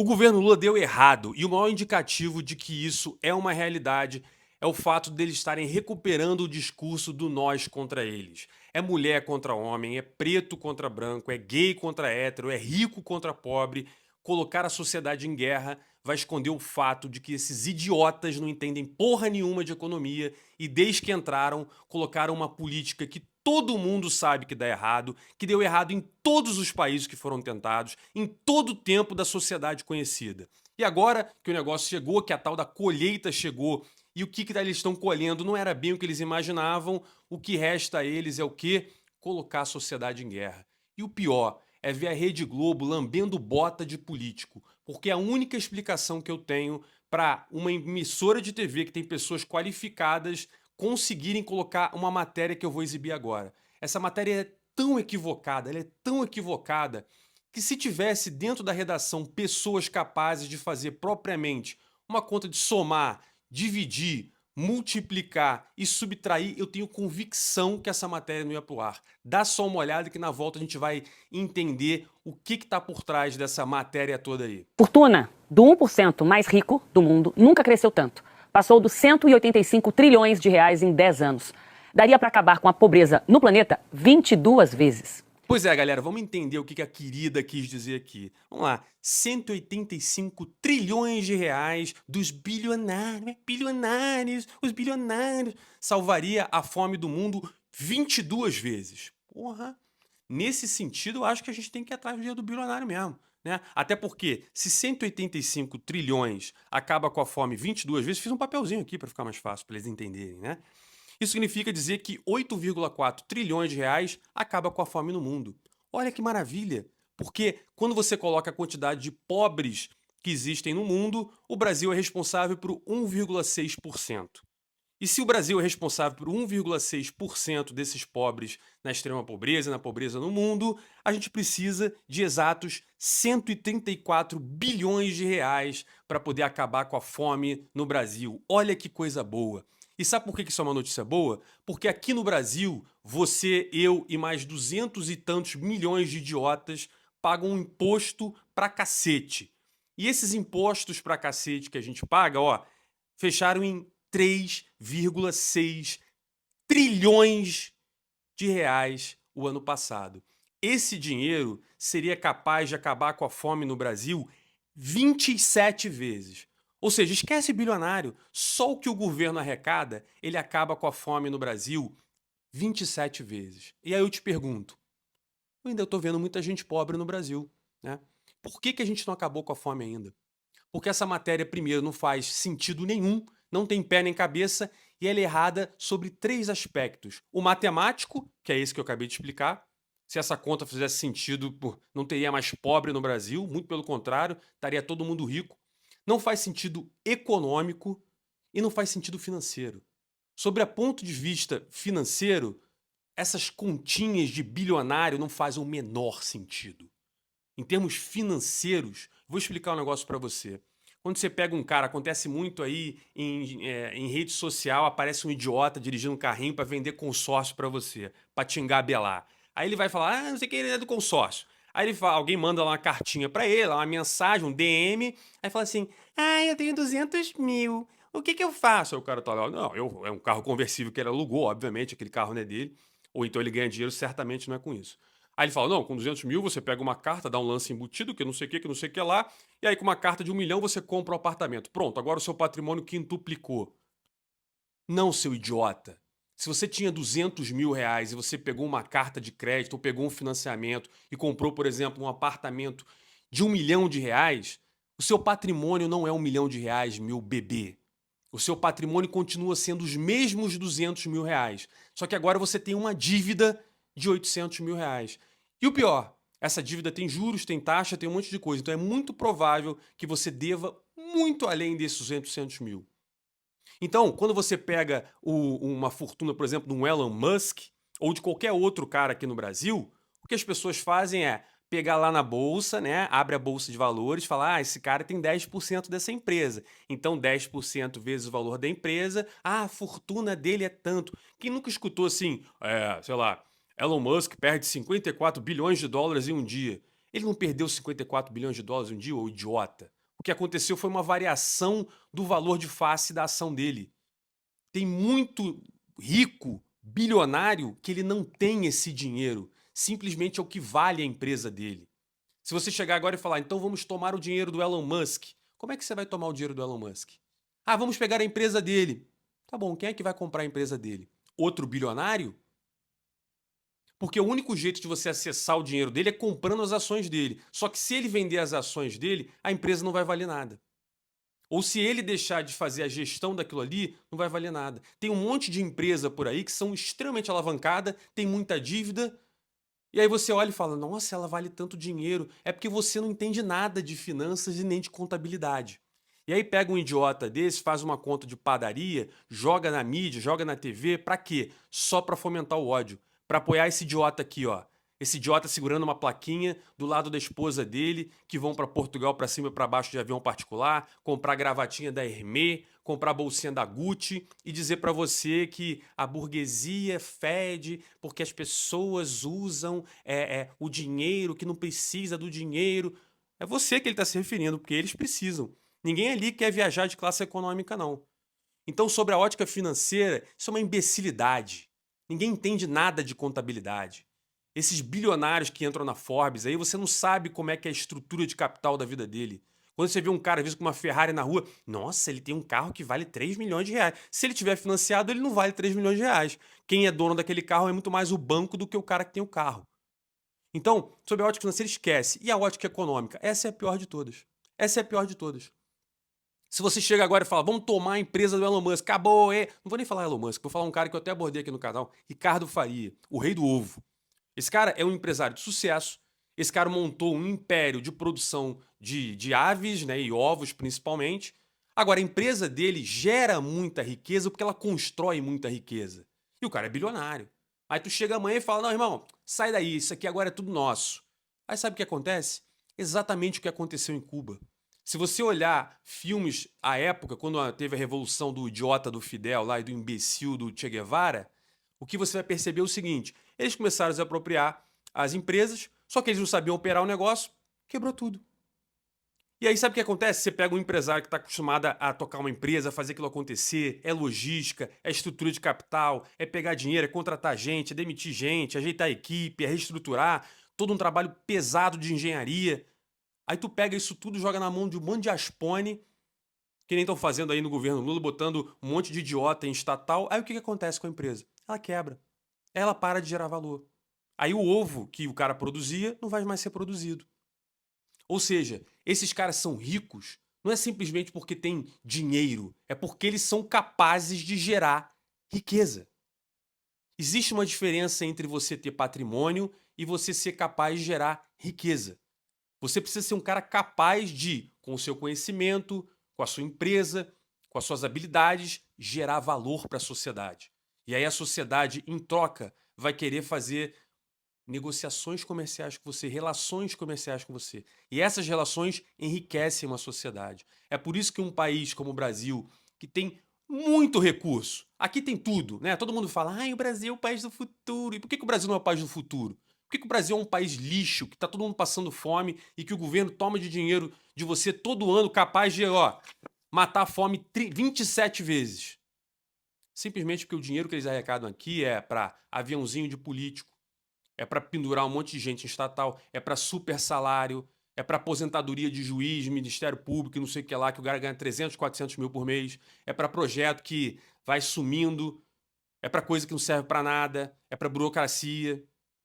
O governo Lula deu errado e o maior indicativo de que isso é uma realidade é o fato deles estarem recuperando o discurso do nós contra eles. É mulher contra homem, é preto contra branco, é gay contra hétero, é rico contra pobre. Colocar a sociedade em guerra vai esconder o fato de que esses idiotas não entendem porra nenhuma de economia e desde que entraram, colocaram uma política que todo mundo sabe que dá errado, que deu errado em todos os países que foram tentados, em todo o tempo da sociedade conhecida. E agora que o negócio chegou, que a tal da colheita chegou, e o que eles estão colhendo não era bem o que eles imaginavam, o que resta a eles é o quê? Colocar a sociedade em guerra. E o pior é ver a Rede Globo lambendo bota de político, porque a única explicação que eu tenho para uma emissora de TV que tem pessoas qualificadas conseguirem colocar uma matéria que eu vou exibir agora. Essa matéria é tão equivocada, ela é tão equivocada, que se tivesse dentro da redação pessoas capazes de fazer propriamente uma conta de somar, dividir, multiplicar e subtrair, eu tenho convicção que essa matéria não ia pro ar. Dá só uma olhada que na volta a gente vai entender o que está por trás dessa matéria toda aí. Fortuna do 1% mais rico do mundo nunca cresceu tanto. Passou dos 185 trilhões de reais em 10 anos. Daria para acabar com a pobreza no planeta 22 vezes. Pois é, galera, vamos entender o que a querida quis dizer aqui. Vamos lá, 185 trilhões de reais dos bilionários, os bilionários, salvaria a fome do mundo 22 vezes. Porra, nesse sentido eu acho que a gente tem que ir atrás do dinheiro do bilionário mesmo. Né? Até porque se 185 trilhões acaba com a fome 22 vezes, fiz um papelzinho aqui para ficar mais fácil para eles entenderem, né? Isso significa dizer que 8,4 trilhões de reais acaba com a fome no mundo. Olha que maravilha! Porque quando você coloca a quantidade de pobres que existem no mundo, o Brasil é responsável por 1,6%. E se o Brasil é responsável por 1,6% desses pobres na extrema pobreza, na pobreza no mundo, a gente precisa de exatos 134 bilhões de reais para poder acabar com a fome no Brasil. Olha que coisa boa! E sabe por que isso é uma notícia boa? Porque aqui no Brasil, você, eu e mais 200 e tantos milhões de idiotas pagam um imposto pra cacete. E esses impostos pra cacete que a gente paga, ó, fecharam em 3,6 trilhões de reais o ano passado. Esse dinheiro seria capaz de acabar com a fome no Brasil 27 vezes. Ou seja, esquece bilionário, só o que o governo arrecada, ele acaba com a fome no Brasil 27 vezes. E aí eu te pergunto, eu ainda estou vendo muita gente pobre no Brasil, né? Por que a gente não acabou com a fome ainda? Porque essa matéria, primeiro, não faz sentido nenhum, não tem pé nem cabeça, e ela é errada sobre 3 aspectos. O matemático, que é esse que eu acabei de explicar. Se essa conta fizesse sentido, não teria mais pobre no Brasil, muito pelo contrário, estaria todo mundo rico. Não faz sentido econômico e não faz sentido financeiro. Sobre a ponto de vista financeiro, essas continhas de bilionário não fazem o menor sentido. Em termos financeiros, vou explicar um negócio para você. Quando você pega um cara, acontece muito aí em rede social, aparece um idiota dirigindo um carrinho para vender consórcio para você, para te engabelar. Aí ele vai falar, ah, não sei o que, ele é do consórcio. Aí ele fala, alguém manda lá uma cartinha para ele, uma mensagem, um DM, aí fala assim, ah, eu tenho 200 mil, o que eu faço? Aí o cara tá lá, não, é um carro conversível que ele alugou, obviamente, aquele carro não é dele, ou então ele ganha dinheiro, certamente não é com isso. Aí ele fala, não, com 200 mil você pega uma carta, dá um lance embutido, que não sei o que não sei o que lá, e aí com uma carta de 1 milhão você compra o apartamento. Pronto, agora o seu patrimônio quintuplicou. Não, seu idiota. Se você tinha 200 mil reais e você pegou uma carta de crédito ou pegou um financiamento e comprou, por exemplo, um apartamento de 1 milhão de reais, o seu patrimônio não é 1 milhão de reais, meu bebê. O seu patrimônio continua sendo os mesmos 200 mil reais. Só que agora você tem uma dívida de 800 mil reais. E o pior, essa dívida tem juros, tem taxa, tem um monte de coisa. Então é muito provável que você deva muito além desses 800 mil. Então, quando você pega uma fortuna, por exemplo, de um Elon Musk ou de qualquer outro cara aqui no Brasil, o que as pessoas fazem é pegar lá na bolsa, né? Abre a bolsa de valores, fala: "Ah, esse cara tem 10% dessa empresa. Então 10% vezes o valor da empresa, a fortuna dele é tanto". Quem nunca escutou assim, sei lá, Elon Musk perde 54 bilhões de dólares em um dia. Ele não perdeu 54 bilhões de dólares um dia, ô idiota? O que aconteceu foi uma variação do valor de face da ação dele. Tem muito rico, bilionário, que ele não tem esse dinheiro. Simplesmente é o que vale a empresa dele. Se você chegar agora e falar, então vamos tomar o dinheiro do Elon Musk, como é que você vai tomar o dinheiro do Elon Musk? Ah, vamos pegar a empresa dele. Tá bom, quem é que vai comprar a empresa dele? Outro bilionário? Porque o único jeito de você acessar o dinheiro dele é comprando as ações dele. Só que se ele vender as ações dele, a empresa não vai valer nada. Ou se ele deixar de fazer a gestão daquilo ali, não vai valer nada. Tem um monte de empresa por aí que são extremamente alavancadas, tem muita dívida, e aí você olha e fala, nossa, ela vale tanto dinheiro. É porque você não entende nada de finanças e nem de contabilidade. E aí pega um idiota desse, faz uma conta de padaria, joga na mídia, joga na TV, pra quê? Só pra fomentar o ódio. Pra apoiar esse idiota aqui, ó. Esse idiota segurando uma plaquinha do lado da esposa dele, que vão pra Portugal pra cima e pra baixo de avião particular, comprar gravatinha da Hermès, comprar bolsinha da Gucci e dizer pra você que a burguesia fede porque as pessoas usam o dinheiro, que não precisa do dinheiro. É você que ele está se referindo, porque eles precisam. Ninguém ali quer viajar de classe econômica, não. Então, sobre a ótica financeira, isso é uma imbecilidade. Ninguém entende nada de contabilidade. Esses bilionários que entram na Forbes, aí você não sabe como é que é a estrutura de capital da vida dele. Quando você vê um cara, às vezes, com uma Ferrari na rua, nossa, ele tem um carro que vale 3 milhões de reais. Se ele tiver financiado, ele não vale 3 milhões de reais. Quem é dono daquele carro é muito mais o banco do que o cara que tem o carro. Então, sobre a ótica financeira, esquece. E a ótica econômica? Essa é a pior de todas. Essa é a pior de todas. Se você chega agora e fala, vamos tomar a empresa do Elon Musk, acabou, é. Não vou nem falar Elon Musk, vou falar um cara que eu até abordei aqui no canal, Ricardo Faria, o rei do ovo. Esse cara é um empresário de sucesso. Esse cara montou um império de produção de aves, né, e ovos principalmente. Agora, a empresa dele gera muita riqueza porque ela constrói muita riqueza. E o cara é bilionário. Aí tu chega amanhã e fala, não, irmão, sai daí, isso aqui agora é tudo nosso. Aí sabe o que acontece? Exatamente o que aconteceu em Cuba. Se você olhar filmes à época, quando teve a revolução do idiota do Fidel lá e do imbecil do Che Guevara, o que você vai perceber é o seguinte: eles começaram a se apropriar as empresas, só que eles não sabiam operar o negócio, quebrou tudo. E aí sabe o que acontece? Você pega um empresário que está acostumado a tocar uma empresa, a fazer aquilo acontecer, é logística, é estrutura de capital, é pegar dinheiro, é contratar gente, é demitir gente, ajeitar a equipe, é reestruturar, todo um trabalho pesado de engenharia. Aí tu pega isso tudo e joga na mão de um monte de aspone, que nem estão fazendo aí no governo Lula, botando um monte de idiota em estatal. Aí o que acontece com a empresa? Ela quebra. Ela para de gerar valor. Aí o ovo que o cara produzia não vai mais ser produzido. Ou seja, esses caras são ricos não é simplesmente porque têm dinheiro, é porque eles são capazes de gerar riqueza. Existe uma diferença entre você ter patrimônio e você ser capaz de gerar riqueza. Você precisa ser um cara capaz de, com o seu conhecimento, com a sua empresa, com as suas habilidades, gerar valor para a sociedade. E aí a sociedade, em troca, vai querer fazer negociações comerciais com você, relações comerciais com você. E essas relações enriquecem uma sociedade. É por isso que um país como o Brasil, que tem muito recurso, aqui tem tudo, né? Todo mundo fala, o Brasil é o país do futuro. E por que o Brasil não é o país do futuro? Por que o Brasil é um país lixo, que tá todo mundo passando fome e que o governo toma de dinheiro de você todo ano, capaz de, matar a fome 27 vezes? Simplesmente porque o dinheiro que eles arrecadam aqui é para aviãozinho de político, é para pendurar um monte de gente em estatal, é para super salário, é para aposentadoria de juiz, Ministério Público, não sei o que lá, que o cara ganha 300, 400 mil por mês, é para projeto que vai sumindo, é para coisa que não serve para nada, é para burocracia,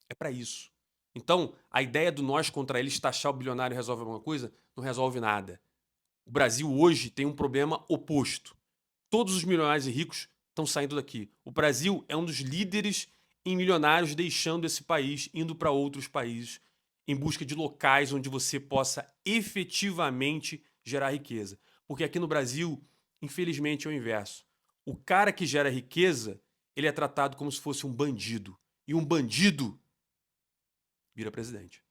é para isso. Então, a ideia do nós contra eles, taxar o bilionário resolve alguma coisa, não resolve nada. O Brasil hoje tem um problema oposto. Todos os milionários e ricos estão saindo daqui. O Brasil é um dos líderes em milionários deixando esse país, indo para outros países, em busca de locais onde você possa efetivamente gerar riqueza. Porque aqui no Brasil, infelizmente, é o inverso. O cara que gera riqueza, ele é tratado como se fosse um bandido. E um bandido vira presidente.